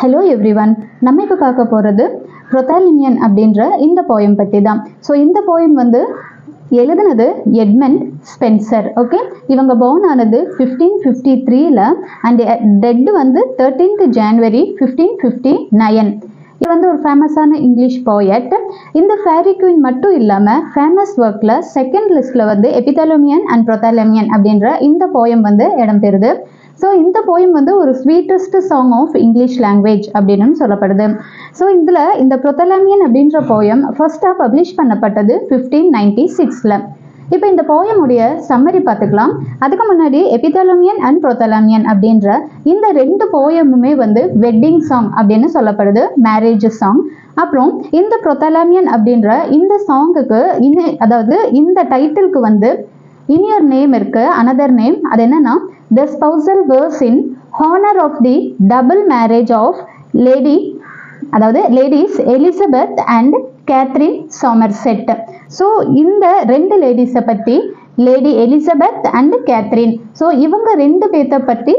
Hello everyone, நம்ம இப்போ பார்க்க போகிறது ப்ரொத்தாலிமியன் அப்படின்ற இந்த போயம் பற்றி தான். ஸோ இந்த போயம் எழுதுனது எட்மண்ட் ஸ்பென்சர். ஓகே, இவங்க born ஆனது 1553 அண்ட் டெட் 13th January 1559. இது ஒரு ஃபேமஸான இங்கிலீஷ் போயட். இந்த ஃபேரி குயின் மட்டும் இல்லாமல் ஃபேமஸ் ஒர்க்கில் செகண்ட் லிஸ்ட்டில் எபித்தாலமியன் அண்ட் ப்ரொத்தாலமியன் அப்படின்ற இந்த போயம் இடம்பெறுது. ஸோ இந்த போயம் ஒரு sweetest song of English language அப்படின்னு சொல்லப்படுது. ஸோ இதில் இந்த ப்ரொத்தாலமியன் அப்படின்ற போயம் ஃபர்ஸ்ட்டாக பப்ளிஷ் பண்ணப்பட்டது 1596. இப்போ இந்த போயமுடைய சம்மரி பார்த்துக்கலாம். அதுக்கு முன்னாடி எபித்தாலமியன் அண்ட் ப்ரொத்தாலமியன் அப்படின்ற இந்த ரெண்டு போயமுமே வெட்டிங் சாங் அப்படின்னு சொல்லப்படுது, மேரேஜ் சாங். அப்புறம் இந்த ப்ரொத்தாலமியன் அப்படின்ற இந்த சாங்குக்கு அதாவது இந்த டைட்டிலுக்கு இன்னொரு நேம் இருக்கு, அனதர் நேம். அது என்னன்னா The spousal verse in honor of the double marriage of ladies Elizabeth and Catherine Somerset. So இந்த ரெண்டு லேடிஸை பற்றி, lady Elizabeth and Catherine, so இவங்க ரெண்டு பேர்த்தை பற்றி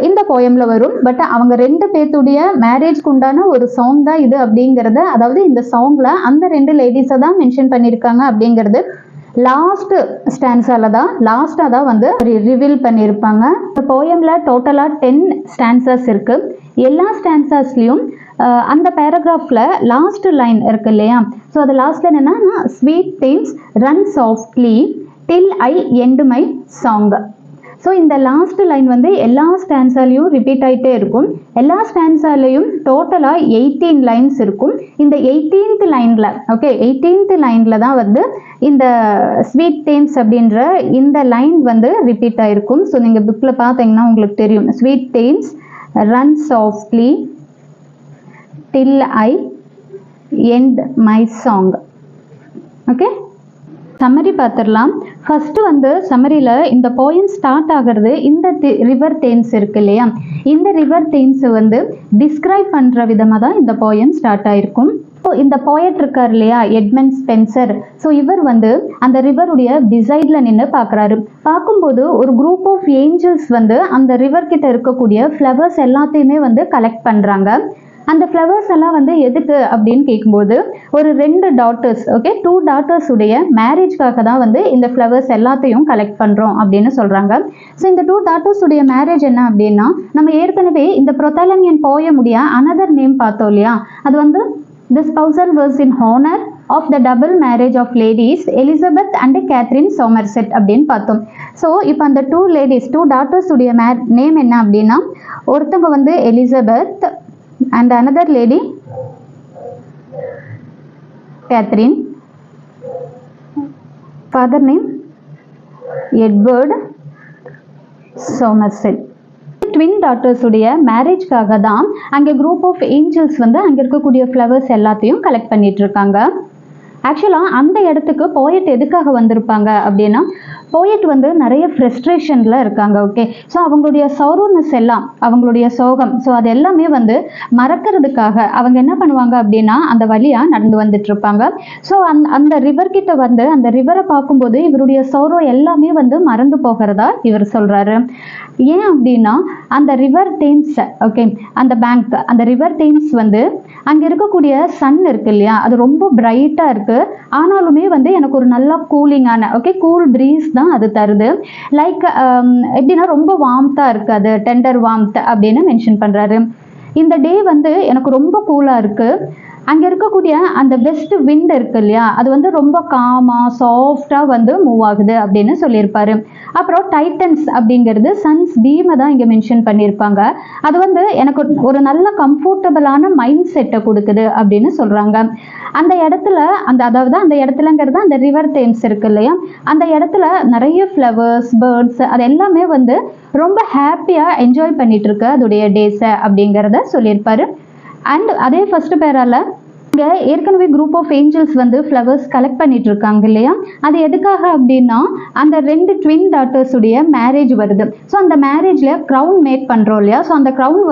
இந்த போயமில் வரும். பட் அவங்க ரெண்டு பேர்த்துடைய மேரேஜ்க்கு உண்டான ஒரு சாங் தான் இது அப்படிங்கிறத, அதாவது இந்த சாங்கில் அந்த ரெண்டு லேடிஸை தான் மென்ஷன் பண்ணியிருக்காங்க அப்படிங்கிறது லாஸ்ட் ஸ்டான்ஸால தான் ரிவீல் பண்ணியிருப்பாங்க. இந்த போயமில் டோட்டலாக 10 ஸ்டான்சஸ் இருக்கு. எல்லா ஸ்டான்சஸ்லையும் அந்த பேராகிராஃபில் லாஸ்ட் லைன் இருக்கு இல்லையா, ஸோ அது லாஸ்ட்ல என்னன்னா sweet things run softly till I end my song. So இந்த லாஸ்ட் லைன் எல்லா ஸ்டான்ஸாலையும் ரிப்பீட் ஆகிட்டே இருக்கும். எல்லா ஸ்டான்ஸாலையும் டோட்டலாக 18 லைன்ஸ் இருக்கும். இந்த 18th லைனில், ஓகே, 18th லைனில் தான் இந்த ஸ்வீட் தேம்ஸ் அப்படின்ற இந்த லைன் ரிப்பீட் ஆகிருக்கும். ஸோ நீங்கள் புக்கில் பார்த்தீங்கன்னா உங்களுக்கு தெரியும், sweet Thames run softly till I end my song. Okay, summary பார்த்துடலாம். ஃபஸ்ட்டு சம்மரியில் இந்த போயம் ஸ்டார்ட் ஆகிறது இந்த ரிவர் தேம்ஸ் இருக்கு இல்லையா, இந்த ரிவர் தேம்ஸை டிஸ்கிரைப் பண்ணுற விதமாக தான் இந்த போயம் ஸ்டார்ட் ஆகிருக்கும். ஸோ இந்த போயட் இருக்கார் இல்லையா, எட்மண்ட் ஸ்பென்சர், ஸோ இவர் அந்த ரிவருடைய பிசைடில் நின்று பார்க்குறாரு. பார்க்கும்போது ஒரு குரூப் ஆஃப் ஏஞ்சல்ஸ் அந்த ரிவர் கிட்ட இருக்கக்கூடிய ஃப்ளவர்ஸ் எல்லாத்தையுமே கலெக்ட் பண்ணுறாங்க. அந்த ஃப்ளவர்ஸ் எல்லாம் எதுக்கு அப்படின்னு கேட்கும்போது, ஒரு 2 டாட்டர்ஸ், ஓகே, 2 டாட்டர்ஸ் உடைய மேரேஜ்க்காக தான் இந்த ஃப்ளவர்ஸ் எல்லாத்தையும் கலெக்ட் பண்ணுறோம் அப்படின்னு சொல்கிறாங்க. ஸோ இந்த 2 டாட்டர்ஸ் உடைய மேரேஜ் என்ன அப்படின்னா, நம்ம ஏற்கனவே இந்த ப்ரொத்தாலமியன் போயமுடைய அனதர் நேம் பார்த்தோம் இல்லையா, அது The spousal verse in honor of the double marriage of ladies Elizabeth and Catherine Somerset அப்படின்னு பார்த்தோம். ஸோ இப்போ அந்த 2 லேடிஸ், 2 டாட்டர்ஸ் உடைய நேம் என்ன அப்படின்னா, ஒருத்தவங்க Elizabeth and another lady Catherine, father name Edward Somerset. Twin daughters உடைய மேரேஜ்க்காக தான் அங்கே குரூப் ஆஃப் ஏஞ்சல்ஸ் அங்கே இருக்கக்கூடிய ஃப்ளவர்ஸ் எல்லாத்தையும் கலெக்ட் பண்ணிட்டு இருக்காங்க. ஆக்சுவலாக அந்த இடத்துக்கு போயட் எதுக்காக வந்திருப்பாங்க அப்படின்னா, போயட் நிறைய ஃப்ரஸ்ட்ரேஷனில் இருக்காங்க. ஓகே, ஸோ அவங்களுடைய சோரோனஸ் எல்லாம், அவங்களுடைய சோகம், ஸோ அது எல்லாமே மறக்கிறதுக்காக அவங்க என்ன பண்ணுவாங்க அப்படின்னா அந்த வழியாக நடந்து வந்துட்டு இருப்பாங்க. ஸோ அந்த ரிவர் கிட்ட அந்த ரிவரை பார்க்கும்போது இவருடைய சோரோ எல்லாமே மறந்து போகிறதா இவர் சொல்கிறாரு. ஏன் அப்படின்னா அந்த ரிவர் தேம்ஸ், ஓகே, அந்த பேங்க், அந்த ரிவர் தேம்ஸ் அங்கே இருக்கக்கூடிய சன் இருக்கு இல்லையா, அது ரொம்ப பிரைட்டாக இருக்குது. ஆனாலுமே எனக்கு ஒரு நல்ல கூலிங்கான, ஓகே, கூல் ப்ரீஸ் தான் அது தருது. லைக் எப்படின்னா ரொம்ப வார்ம்த்தாக இருக்குது, அது டெண்டர் வார்ம்த் அப்படின்னு மென்ஷன் பண்ணுறாரு. இந்த டே எனக்கு ரொம்ப கூலாக இருக்குது. அங்கே இருக்கக்கூடிய அந்த வெஸ்ட் விண்ட் இருக்கு இல்லையா, அது ரொம்ப காமாக சாஃப்டாக மூவ் ஆகுது அப்படின்னு சொல்லியிருப்பாரு. அப்புறம் டைட்டன்ஸ் அப்படிங்கிறது சன்ஸ் பீமை தான் இங்கே மென்ஷன் பண்ணியிருப்பாங்க. அது எனக்கு ஒரு நல்ல கம்ஃபர்டபுளான மைண்ட் செட்டை கொடுக்குது அப்படின்னு சொல்கிறாங்க. அந்த இடத்துல அதாவது அந்த இடத்துலங்கிறது அந்த ரிவர் தேம்ஸ் இருக்கு இல்லையா, அந்த இடத்துல நிறைய ஃப்ளவர்ஸ், பேர்ட்ஸ், அது எல்லாமே ரொம்ப ஹாப்பியாக என்ஜாய் பண்ணிட்டு இருக்கு அதோடைய டேஸை அப்படிங்கிறத சொல்லியிருப்பாரு. அண்ட் அதே ஃபர்ஸ்ட் பேரால இங்கே ஏற்கனவே group of angels flowers collect பண்ணிட்டு இருக்காங்க இல்லையா, அது எதுக்காக அப்படின்னா அந்த 2 ட்வின் டாட்டர்ஸ் உடைய மேரேஜ் வருது. ஸோ அந்த மேரேஜில் க்ரௌன் மேக் பண்ணுறோம் இல்லையா, ஸோ அந்த க்ரௌன்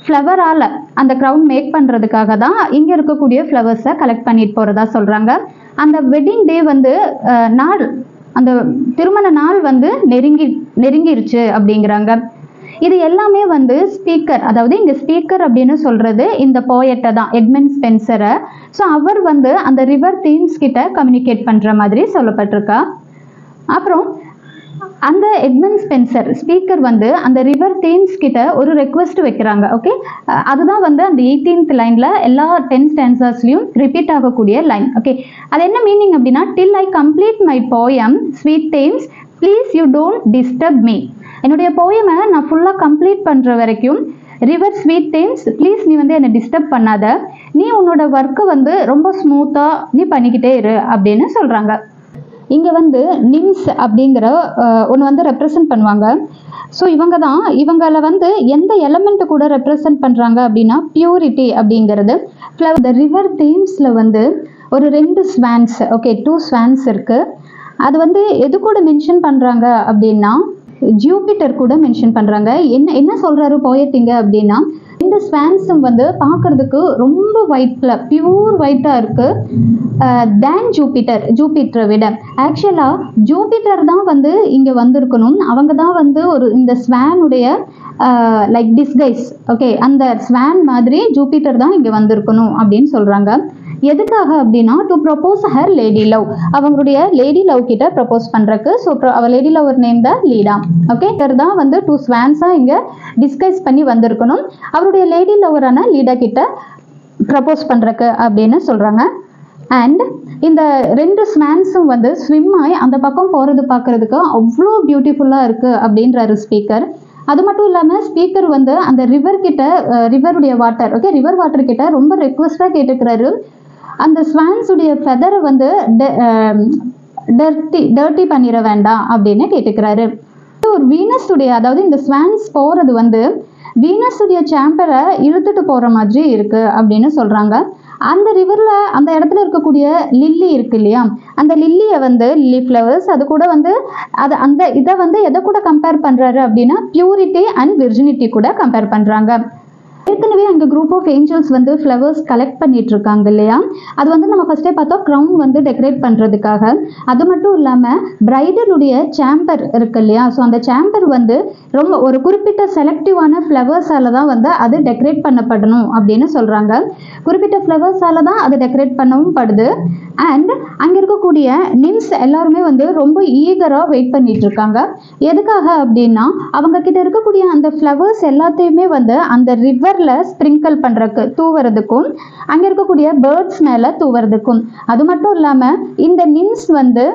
ஃப்ளவரால் அந்த க்ரௌன் மேக் பண்ணுறதுக்காக தான் இங்கே இருக்கக்கூடிய ஃப்ளவர்ஸை கலெக்ட் பண்ணிட்டு போகிறதா சொல்கிறாங்க. அந்த வெட்டிங் டே நாள், அந்த திருமண நாள் நெருங்கிருச்சு அப்படிங்கிறாங்க. இது எல்லாமே வந்து ஸ்பீக்கர், அதாவது இங்க ஸ்பீக்கர் அப்படின்னு சொல்றது இந்த போயட்டை தான், எட்மண்ட் ஸ்பென்சரை. ஸோ அவர் வந்து அந்த ரிவர் தீம்ஸ் கிட்ட கம்யூனிகேட் பண்ற மாதிரி சொல்லப்பட்டிருக்கா. அப்புறம் அந்த எட்மண்ட் ஸ்பென்சர் ஸ்பீக்கர் வந்து அந்த ரிவர் தீம்ஸ் கிட்ட ஒரு ரெக்வெஸ்ட் வைக்கிறாங்க. ஓகே, அதுதான் வந்து அந்த 18th லைன்ல எல்லா 10 ஸ்டான்சர்ஸ்லயும் ரிப்பீட் ஆகக்கூடிய லைன். ஓகே, அது என்ன மீனிங் அப்படின்னா, till I complete my poem sweet Thames please you don't disturb me. என்னுடைய போயமை நான் ஃபுல்லாக கம்ப்ளீட் பண்ணுற வரைக்கும் ரிவர் ஸ்வீட் தேம்ஸ் ப்ளீஸ் நீ வந்து என்னை டிஸ்டர்ப் பண்ணாத, நீ உன்னோட ஒர்க்கை வந்து ரொம்ப ஸ்மூத்தாக நீ பண்ணிக்கிட்டே இரு அப்படின்னு சொல்கிறாங்க. இங்கே வந்து நிம்ஸ் அப்படிங்கிற ஒன்று வந்து ரெப்ரசன்ட் பண்ணுவாங்க. ஸோ இவங்கள வந்து எந்த எலமெண்ட்டு கூட ரெப்ரசன்ட் பண்ணுறாங்க அப்படின்னா பியூரிட்டி அப்படிங்கிறது. இந்த ரிவர் தேம்ஸில் வந்து ஒரு 2 ஸ்வான்ஸ், ஓகே 2 ஸ்வான்ஸ் இருக்குது. அது வந்து எது கூட மென்ஷன் பண்ணுறாங்க அப்படின்னா ஜூபிட்டர் கூட மென்ஷன் பண்ணுறாங்க. என்ன சொல்கிறாரு போயட்டிங்க அப்படின்னா, இந்த ஸ்வான்ஸும் வந்து பார்க்கறதுக்கு ரொம்ப ஒயிட்ல பியூர் ஒயிட்டாக இருக்குது தேன் ஜூபிட்டரை விட. ஆக்சுவலாக ஜூபிட்டர் தான் வந்து இங்கே வந்திருக்கணும், அவங்க தான் வந்து ஒரு இந்த ஸ்வானுடைய லைக் டிஸ்கைஸ். ஓகே, அந்த ஸ்வான் மாதிரி ஜூபிட்டர் தான் இங்கே வந்திருக்கணும் அப்படின்னு சொல்கிறாங்க. எதுக்காக அப்படின்னா to propose her lady love, அவங்களுடைய லேடி லவ் கிட்ட ப்ரொபோஸ் பண்றதுக்கு. ஸோ அவ லேடி லவர் நேம் தான் லீடா. ஓகே, தான் வந்து 2 ஸ்வான்ஸா இங்க டிஸ்கைஸ் பண்ணி வந்திருக்கணும், அவருடைய லேடி லவரான லீடா கிட்ட ப்ரொபோஸ் பண்றதுக்கு அப்படின்னு சொல்றாங்க. அண்ட் இந்த 2 ஸ்வான்ஸும் வந்து ஸ்விம் ஆகி அந்த பக்கம் போறது பார்க்கறதுக்கு அவ்வளோ பியூட்டிஃபுல்லா இருக்கு அப்படின்றாரு ஸ்பீக்கர். அது மட்டும் இல்லாமல் ஸ்பீக்கர் வந்து அந்த ரிவருடைய வாட்டர், ஓகே ரிவர் வாட்டர் கிட்ட ரொம்ப ரெக்வஸ்டாக கேட்டுக்கிறாரு, அந்த ஸ்வான்ஸுடைய ஃபெதரை வந்து டர்ட்டி பண்ணிட வேண்டாம் அப்படின்னு கேட்டுக்கிறாரு. ஒரு வீனஸுடைய, அதாவது இந்த ஸ்வான்ஸ் போகிறது வந்து வீனஸுடைய சாம்பரை இழுத்துட்டு போகிற மாதிரி இருக்கு அப்படின்னு சொல்கிறாங்க. அந்த ரிவரில் அந்த இடத்துல இருக்கக்கூடிய லில்லி இருக்கு இல்லையா, அந்த லில்லியை வந்து லில்லி ஃப்ளவர்ஸ் அது கூட வந்து இதை வந்து எதை கூட கம்பேர் பண்ணுறாரு அப்படின்னா பியூரிட்டி அண்ட் விர்ஜினிட்டி கூட கம்பேர் பண்ணுறாங்க. ஏற்கனவே அங்கே குரூப் ஆஃப் ஏஞ்சல்ஸ் வந்து ஃப்ளவர்ஸ் கலெக்ட் பண்ணிட்டு இருக்காங்க இல்லையா, அது வந்து நம்ம ஃபர்ஸ்டே பார்த்தோம் க்ரௌன் வந்து டெக்கரேட் பண்ணுறதுக்காக. அது மட்டும் இல்லாமல் பிரைடலுடைய சாம்பர் இருக்கு இல்லையா, ஸோ அந்த சாம்பர் வந்து ரொம்ப ஒரு குறிப்பிட்ட செலக்டிவான ஃப்ளவர்ஸால தான் வந்து அது டெக்கரேட் பண்ணப்படணும் அப்படின்னு சொல்கிறாங்க. குறிப்பிட்ட ஃப்ளவர்ஸால தான் அது டெக்கரேட் பண்ணவும் படுது. அண்ட் அங்கே இருக்கக்கூடிய நிம்ஸ் எல்லாருமே வந்து ரொம்ப ஈகராக வெயிட் பண்ணிட்டு இருக்காங்க. எதுக்காக அப்படின்னா அவங்க கிட்ட இருக்கக்கூடிய அந்த ஃப்ளவர்ஸ் எல்லாத்தையுமே வந்து அந்த ரிவரில் ஸ்ப்ரிங்கிள் பண்ணுறதுக்கு தூவுறதுக்கும் அங்கே இருக்கக்கூடிய பேர்ட்ஸ் மேலே தூவுறதுக்கும். அது மட்டும் இல்லாமல் இந்த நிம்ஸ் வந்து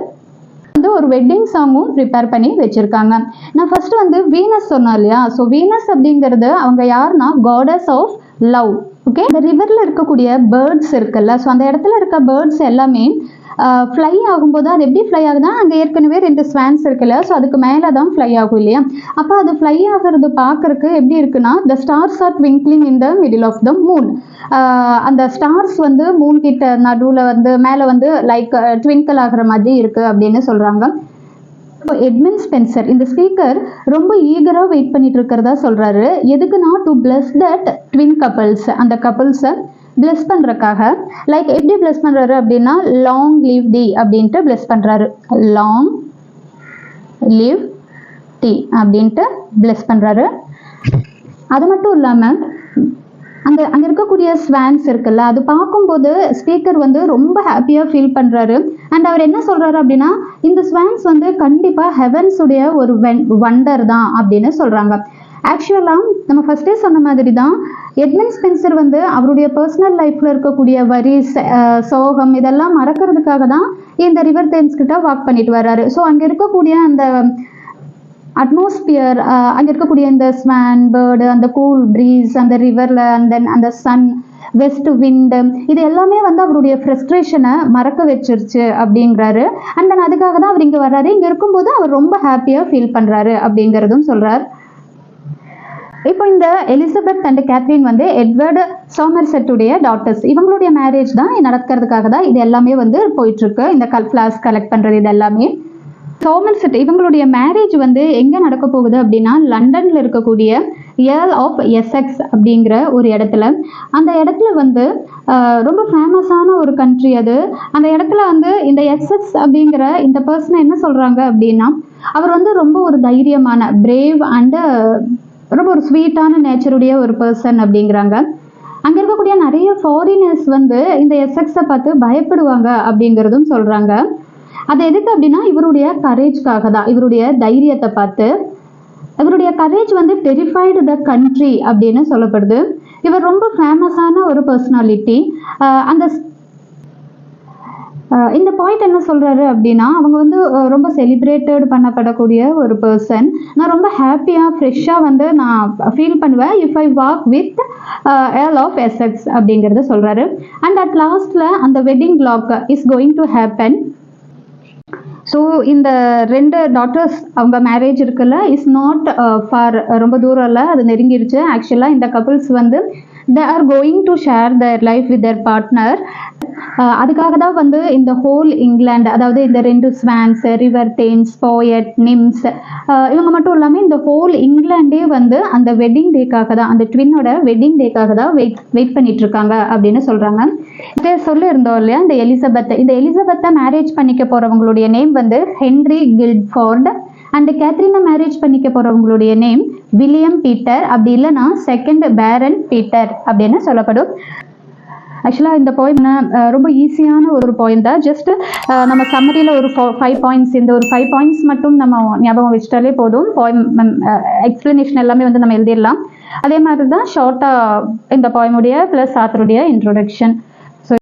ஒரு வெட்டிங் சாங்கும் ப்ரிப்பேர் பண்ணி வச்சிருக்காங்க. நான் ஃபர்ஸ்ட் வந்து வீனஸ் சொன்னேன் இல்லையா, ஸோ வீனஸ் அப்படிங்கிறது அவங்க யாருன்னா காடஸ் ஆஃப் லவ். ஓகே, இந்த ரிவரில் இருக்கக்கூடிய பேர்ட்ஸ் இருக்குல்ல, ஸோ அந்த இடத்துல இருக்க பேர்ட்ஸ் எல்லாமே ஃப்ளை ஆகும்போது அது எப்படி ஃப்ளை ஆகுதுன்னா அங்கே ஏற்கனவே 2 ஸ்வான்ஸ் இருக்குல்ல, ஸோ அதுக்கு மேலே தான் ஃப்ளை ஆகும் இல்லையா. அப்போ அது ஃப்ளை ஆகிறது பார்க்கறதுக்கு எப்படி இருக்குன்னா the stars are twinkling in the middle of the moon. அந்த ஸ்டார்ஸ் வந்து மூன் கிட்ட நடுவில் வந்து மேலே வந்து லைக் ட்விங்கிள் ஆகிற மாதிரி இருக்கு அப்படின்னு சொல்கிறாங்க. எட்மண்ட் ஸ்பென்சர் இந்த ஸ்பீக்கர் ரொம்ப ஈகராக வெயிட் பண்ணிட்டு இருக்கிறதா சொல்கிறாரு. எதுக்குன்னா to plus that twin couples, அந்த கப்பல்ஸை பிளஸ் பண்ணுறக்காக. லைக் எப்படி பிளஸ் பண்ணுறாரு அப்படின்னா லாங் லிவ் தி அப்படின்ட்டு பிளஸ் பண்ணுறாரு, லாங் லிவ் டி அப்படின்ட்டு பிளஸ் பண்ணுறாரு. அது மட்டும் இல்லாமல் அங்கே இருக்கக்கூடிய ஸ்வான்ஸ் இருக்குல்ல, அது பார்க்கும்போது ஸ்பீக்கர் வந்து ரொம்ப ஹாப்பியாக ஃபீல் பண்ணுறாரு. அண்ட் அவர் என்ன சொல்கிறாரு அப்படின்னா இந்த ஸ்வான்ஸ் வந்து கண்டிப்பாக ஹெவன்ஸுடைய ஒரு வண்டர் தான் அப்படின்னு சொல்கிறாங்க. ஆக்சுவலாக நம்ம ஃபர்ஸ்டே சொன்ன மாதிரி தான் எட்மண்ட் ஸ்பென்சர் வந்து அவருடைய பர்சனல் லைஃப்பில் இருக்கக்கூடிய வரி சோகம் இதெல்லாம் மறக்கிறதுக்காக தான் இந்த ரிவர் தேம்ஸ் கிட்ட வாக் பண்ணிட்டு வர்றாரு. ஸோ அங்கே இருக்கக்கூடிய அந்த அட்மாஸ்பியர், அங்கே இருக்கக்கூடிய இந்த ஸ்வான் பேர்டு, அந்த கூல் ப்ரீஸ், அந்த ரிவரில் அந்த சன், வெஸ்ட் விண்டு, இது எல்லாமே வந்து அவருடைய ஃப்ரஸ்ட்ரேஷனை மறக்க வச்சிருச்சு அப்படிங்கிறாரு. அண்ட் தென் அதுக்காக தான் அவர் இங்கே வர்றாரு. இங்கே இருக்கும்போது அவர் ரொம்ப ஹாப்பியாக ஃபீல் பண்ணுறாரு அப்படிங்கிறதும் சொல்கிறார். இப்போ இந்த எலிசபெத் அண்ட் கேத்ரின் வந்து எட்வர்டு சோமர்செட்டுடைய டாட்டர்ஸ், இவங்களுடைய மேரேஜ் தான் நடக்கிறதுக்காக தான் இது எல்லாமே வந்து போயிட்டுருக்கு. இந்த ஃப்ளாஸ் கலெக்ட் பண்ணுறது இது எல்லாமே. சோமர்செட் இவங்களுடைய மேரேஜ் வந்து எங்கே நடக்க போகுது அப்படின்னா லண்டனில் இருக்கக்கூடிய ஏர்ல் ஆஃப் எசெக்ஸ் அப்படிங்கிற ஒரு இடத்துல. அந்த இடத்துல வந்து ரொம்ப ஃபேமஸான ஒரு கண்ட்ரி அது. அந்த இடத்துல வந்து இந்த எசெக்ஸ் அப்படிங்கிற இந்த பர்சனை என்ன சொல்கிறாங்க அப்படின்னா அவர் வந்து ரொம்ப ஒரு தைரியமான பிரேவ் அண்டு ரொம்ப ஒரு ஸ்வீட்டான நேச்சருடைய ஒரு பர்சன் அப்படிங்கிறாங்க. அங்க இருக்கக்கூடிய நிறைய ஃபாரினர்ஸ் வந்து இந்த எசெக்ஸை பார்த்து பயப்படுவாங்க அப்படிங்கிறதும் சொல்றாங்க. அது எதுக்கு அப்படின்னா இவருடைய கரேஜ்க்காக தான், இவருடைய தைரியத்தை பார்த்து. இவருடைய கரேஜ் வந்து டெரிஃபைடு த கண்ட்ரி அப்படின்னு சொல்லப்படுது. இவர் ரொம்ப ஃபேமஸான ஒரு பர்சனாலிட்டி. அந்த இந்த பாயிண்ட் என்ன சொல்றாரு அப்படின்னா அவங்க வந்து ரொம்ப செலிப்ரேட்டட் பண்ணப்படக்கூடிய ஒரு பர்சன். நான் ரொம்ப ஹாப்பியாக ஃப்ரெஷ்ஷாக வந்து நான் ஃபீல் பண்ணுவேன் if I walk with Earl of Essex அப்படிங்கிறத சொல்றாரு. அண்ட் அட் லாஸ்ட்ல அந்த wedding log is going to happen. So இந்த 2 டாட்டர்ஸ் அவங்க மேரேஜ் இருக்குல்ல இஸ் நாட் ஃபார், ரொம்ப தூரம் இல்லை, அது நெருங்கிருச்சு. ஆக்சுவலாக இந்த கப்புள்ஸ் வந்து they are going to share their life with their partner. அதுக்காக தான் வந்து இந்த ஹோல் இங்கிலாந்து, அதாவது இந்த 2 ஸ்வான்ஸ், ரிவர் தேம்ஸ், போயட், நிம்ஸ், இவங்க மட்டும் இல்லாமல் இந்த ஹோல் இங்கிலாண்டே வந்து அந்த வெட்டிங் டேக்காக தான், அந்த ட்வின்னோட வெட்டிங் டேக்காக தான் வெயிட் பண்ணிட்டு இருக்காங்க அப்படின்னு சொல்றாங்க. இதே சொல்லியிருந்தோம் இல்லையா, இந்த எலிசபெத்தை மேரேஜ் பண்ணிக்க போறவங்களுடைய நேம் வந்து ஹென்ரி கில்ட்ஃபோர்ட். அண்ட் கேத்ரினை மேரேஜ் பண்ணிக்க போறவங்களுடைய நேம் வில்லியம் பீட்டர், அப்படி இல்லைன்னா 2nd பேரன் பீட்டர் அப்படின்னு சொல்லப்படும். ஆக்சுவலாக இந்த போயம் ரொம்ப ஈஸியான ஒரு போயம் தான். ஜஸ்ட் நம்ம சம்மரியில் ஒரு 5 பாயிண்ட்ஸ், இந்த ஒரு 5 பாயிண்ட்ஸ் மட்டும் நம்ம ஞாபகம் வச்சுட்டாலே போதும். போயம் எக்ஸ்பிளனேஷன் எல்லாமே வந்து நம்ம எழுதிடலாம். அதே மாதிரி தான் ஷார்ட்டாக இந்த போயமுடைய ப்ளஸ் ஆத்தருடைய இன்ட்ரோடக்ஷன்.